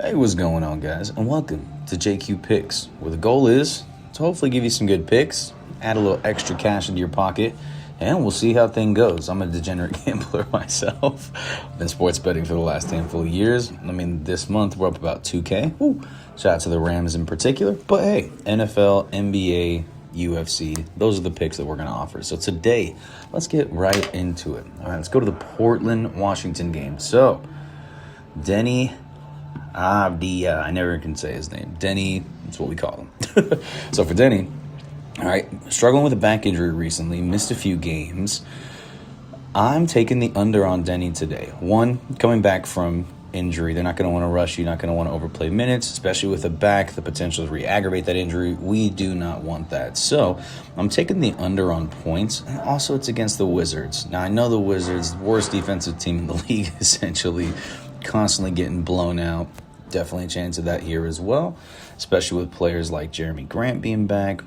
Hey, what's going on, guys? And welcome to JQ Picks, where the goal is to hopefully give you some good picks, add a little extra cash into your pocket, and we'll see how things goes. I'm a degenerate gambler myself. I've been sports betting for the last handful of years. I mean, this month we're up about 2K. Woo. Shout out to the Rams in particular. But hey, NFL, NBA, UFC, those are the picks that we're going to offer. So today, let's get right into it. All right, let's go to the Portland-Washington game. So, Denny Avdia, I never can say his name. Denny, that's what we call him. So for Denny, all right, struggling with a back injury recently, missed a few games. I'm taking the under on Denny today. One, coming back from injury, they're not going to want to rush you, not going to want to overplay minutes, especially with a back, the potential to re-aggravate that injury. We do not want that. So I'm taking the under on points, and also it's against the Wizards. Now, I know the Wizards, worst defensive team in the league, essentially, constantly getting blown out. Definitely a chance of that here as well, especially with players like Jeremy Grant being back,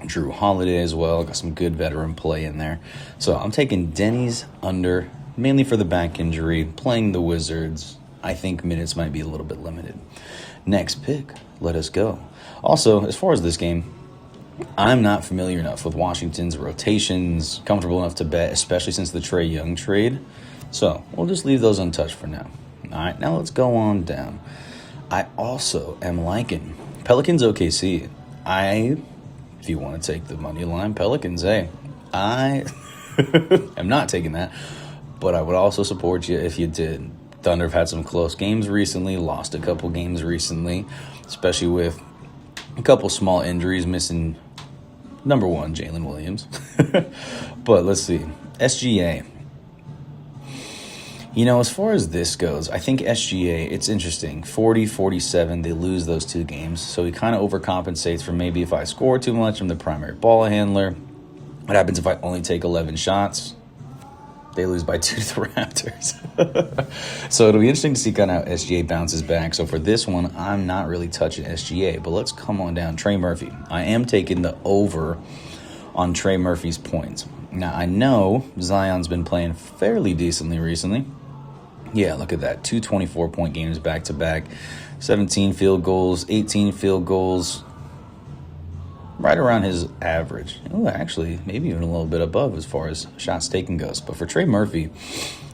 Drew Holiday as well. Got some good veteran play in there. So I'm taking Denny's under, mainly for the back injury. Playing the Wizards, I think minutes might be a little bit limited. Next pick, let us go. Also, as far as this game, I'm not familiar enough with Washington's rotations, comfortable enough to bet, especially since the Trae Young trade. So we'll just leave those untouched for now. All right, now let's go on down. I also am liking Pelicans OKC. If you want to take the money line, Pelicans, hey, I am not taking that, but I would also support you if you did. Thunder have had some close games recently, lost a couple games recently, especially with a couple small injuries, missing number one, Jalen Williams. But let's see, SGA. You know, as far as this goes, I think SGA, it's interesting. 40-47, they lose those two games. So he kind of overcompensates for maybe if I score too much, I'm the primary ball handler. What happens if I only take 11 shots? They lose by 2 to the Raptors. So it'll be interesting to see kind of how SGA bounces back. So for this one, I'm not really touching SGA. But let's come on down. Trey Murphy. I am taking the over on Trey Murphy's points. Now, I know Zion's been playing fairly decently recently. Yeah, look at that. 2 24-point games back-to-back. 17 field goals, 18 field goals. Right around his average. Oh, actually, maybe even a little bit above as far as shots taken goes. But for Trey Murphy,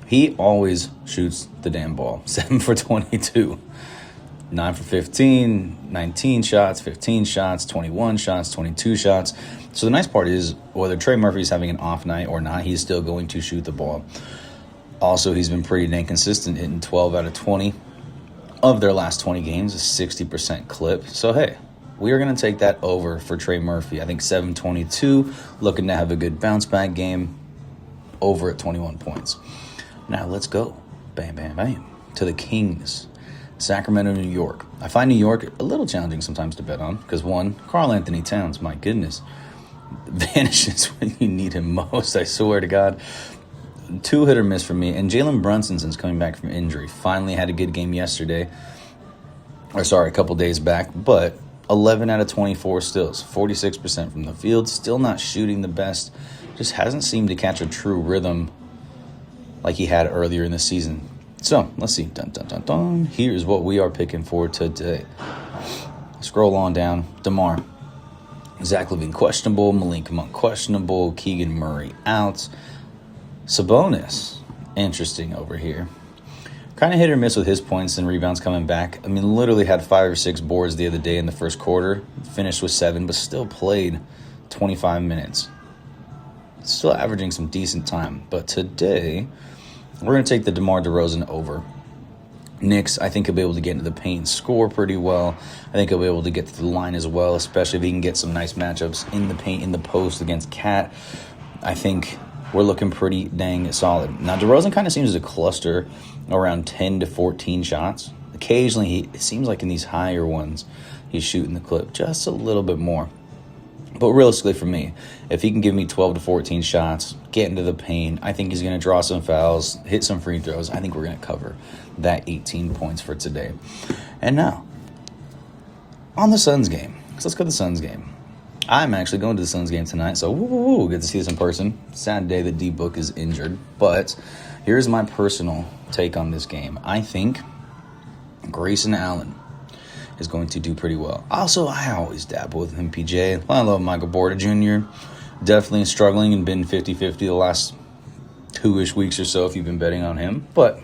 he always shoots the damn ball. 7 for 22. 9 for 15, 19 shots, 15 shots, 21 shots, 22 shots. So the nice part is, whether Trey Murphy's having an off night or not, he's still going to shoot the ball. Also, he's been pretty dang consistent, hitting 12 out of 20 of their last 20 games, a 60% clip. So, hey, we are going to take that over for Trey Murphy. I think 722, looking to have a good bounce-back game, over at 21 points. Now, let's go, bam, bam, bam, to the Kings. Sacramento, New York. I find New York a little challenging sometimes to bet on because, one, Karl Anthony Towns, my goodness, vanishes when you need him most, I swear to God. 2 hit or miss for me. And Jalen Brunson, since coming back from injury, finally had a good game yesterday. A couple days back. But 11 out of 24 stills, 46% from the field. Still not shooting the best. Just hasn't seemed to catch a true rhythm like he had earlier in the season. So, let's see. Dun, dun, dun, dun. Here's what we are picking for today. Scroll on down. DeMar. Zach LaVine questionable. Malik Monk questionable. Keegan Murray out. Sabonis, interesting over here. Kind of hit or miss with his points and rebounds coming back. I mean, literally had 5 or 6 boards the other day in the first quarter. Finished with 7, but still played 25 minutes. Still averaging some decent time. But today, we're going to take the DeMar DeRozan over. Knicks, I think he'll be able to get into the paint and score pretty well. I think he'll be able to get to the line as well, especially if he can get some nice matchups in the paint, in the post against Cat. I think we're looking pretty dang solid. Now, DeRozan kind of seems to cluster around 10 to 14 shots. Occasionally, it seems like in these higher ones, he's shooting the clip just a little bit more. But realistically for me, if he can give me 12 to 14 shots, get into the paint, I think he's going to draw some fouls, hit some free throws. I think we're going to cover that 18 points for today. And now, on the Suns game. So let's go to the Suns game. I'm actually going to the Suns game tonight, so woo, good to see this in person. Sad day that D-Book is injured, but here's my personal take on this game. I think Grayson Allen is going to do pretty well. Also, I always dabble with MPJ. I love Michael Porter Jr. Definitely struggling and been 50-50 the last 2-ish weeks or so if you've been betting on him. But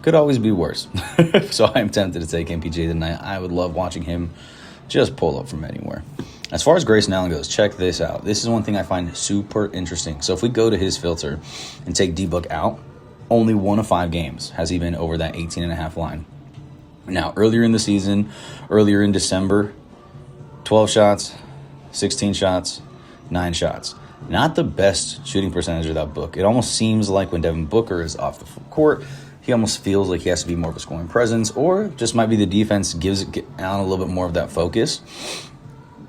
could always be worse. So I am tempted to take MPJ tonight. I would love watching him just pull up from anywhere. As far as Grayson Allen goes, check this out. This is one thing I find super interesting. So if we go to his filter and take D-Book out, only 1 of 5 games has he been over that 18.5 line. Now, earlier in the season, earlier in December, 12 shots, 16 shots, 9 shots. Not the best shooting percentage of that book. It almost seems like when Devin Booker is off the court, he almost feels like he has to be more of a scoring presence, or just might be the defense gives Allen a little bit more of that focus.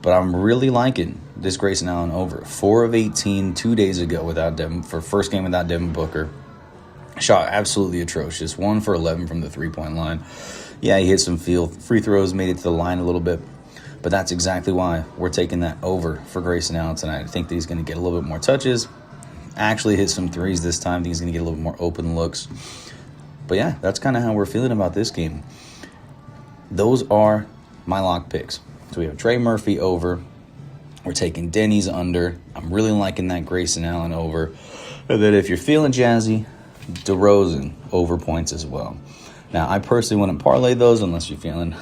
But I'm really liking this Grayson Allen over. 4 of 18 2 days ago without Devin, for first game without Devin Booker. Shot absolutely atrocious. 1 for 11 from the three-point line. Yeah, he hit some free throws, made it to the line a little bit. But that's exactly why we're taking that over for Grayson Allen tonight. I think that he's going to get a little bit more touches. Actually hit some threes this time. I think he's going to get a little more open looks. But yeah, that's kind of how we're feeling about this game. Those are my lock picks. So we have Trey Murphy over. We're taking Denny's under. I'm really liking that Grayson Allen over. And then if you're feeling jazzy, DeRozan over points as well. Now, I personally wouldn't parlay those unless you're feeling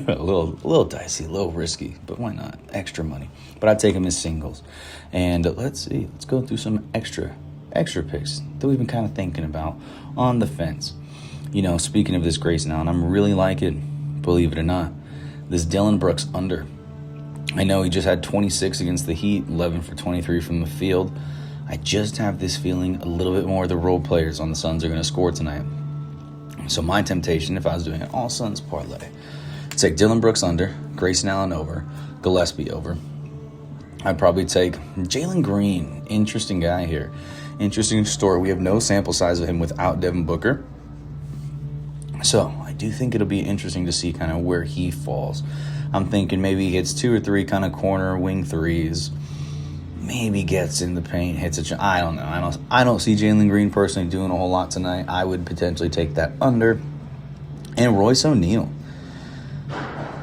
a little dicey, a little risky. But why not? Extra money. But I'd take them as singles. And let's see. Let's go through some extra picks that we've been kind of thinking about on the fence. You know, speaking of this Grayson Allen, I'm really liking, believe it or not, this Dillon Brooks under. I know he just had 26 against the Heat, 11 for 23 from the field. I just have this feeling a little bit more of the role players on the Suns are going to score tonight. So my temptation, if I was doing an all Suns parlay, take Dillon Brooks under, Grayson Allen over, Gillespie over. I'd probably take Jalen Green. Interesting guy here. Interesting story. We have no sample size of him without Devin Booker. So I do think it'll be interesting to see kind of where he falls. I'm thinking maybe he hits 2 or 3 kind of corner wing threes. Maybe gets in the paint, hits a. I don't know. I don't see Jalen Green personally doing a whole lot tonight. I would potentially take that under. And Royce O'Neal.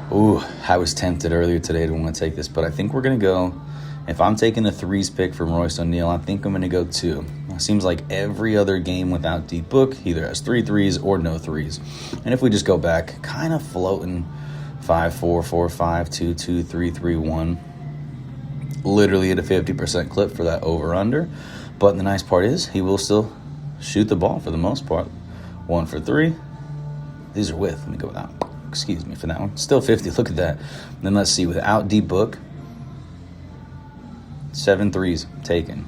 Ooh, I was tempted earlier today to want to take this, but I think we're going to go. If I'm taking a threes pick from Royce O'Neal, I think I'm going to go 2. It seems like every other game without D-Book either has 3 threes or no threes. And if we just go back, kind of floating 5-4, 4-5, 2-2, 3-3-1. Literally at a 50% clip for that over-under. But the nice part is he will still shoot the ball for the most part. 1 for 3. These are with. Let me go without. Excuse me for that one. Still 50. Look at that. Then let's see. Without D-Book, 7 threes taken.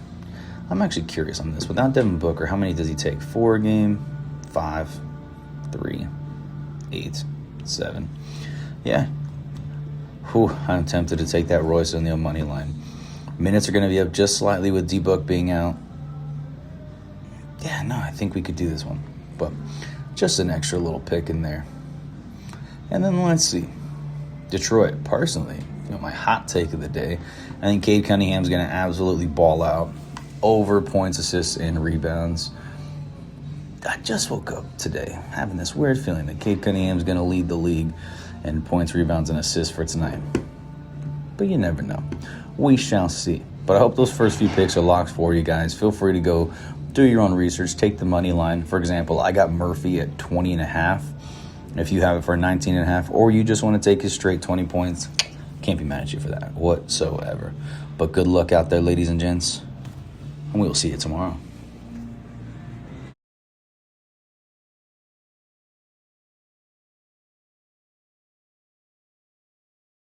I'm actually curious on this. Without Devin Booker, how many does he take? 4 a game, 5, 3, 8, 7. Yeah. Whew, I'm tempted to take that Royce O'Neal money line. Minutes are going to be up just slightly with D-Book being out. Yeah, no, I think we could do this one. But just an extra little pick in there. And then let's see. Detroit, personally, my hot take of the day. I think Cade Cunningham's going to absolutely ball out. Over points, assists, and rebounds. I just woke up today having this weird feeling that Cade Cunningham's going to lead the league in points, rebounds, and assists for tonight. But you never know. We shall see. But I hope those first few picks are locks for you guys. Feel free to go do your own research. Take the money line. For example, I got Murphy at 20.5. If you have it for 19.5, or you just want to take his straight 20 points, can't be mad at you for that whatsoever. But good luck out there, ladies and gents. And we will see you tomorrow.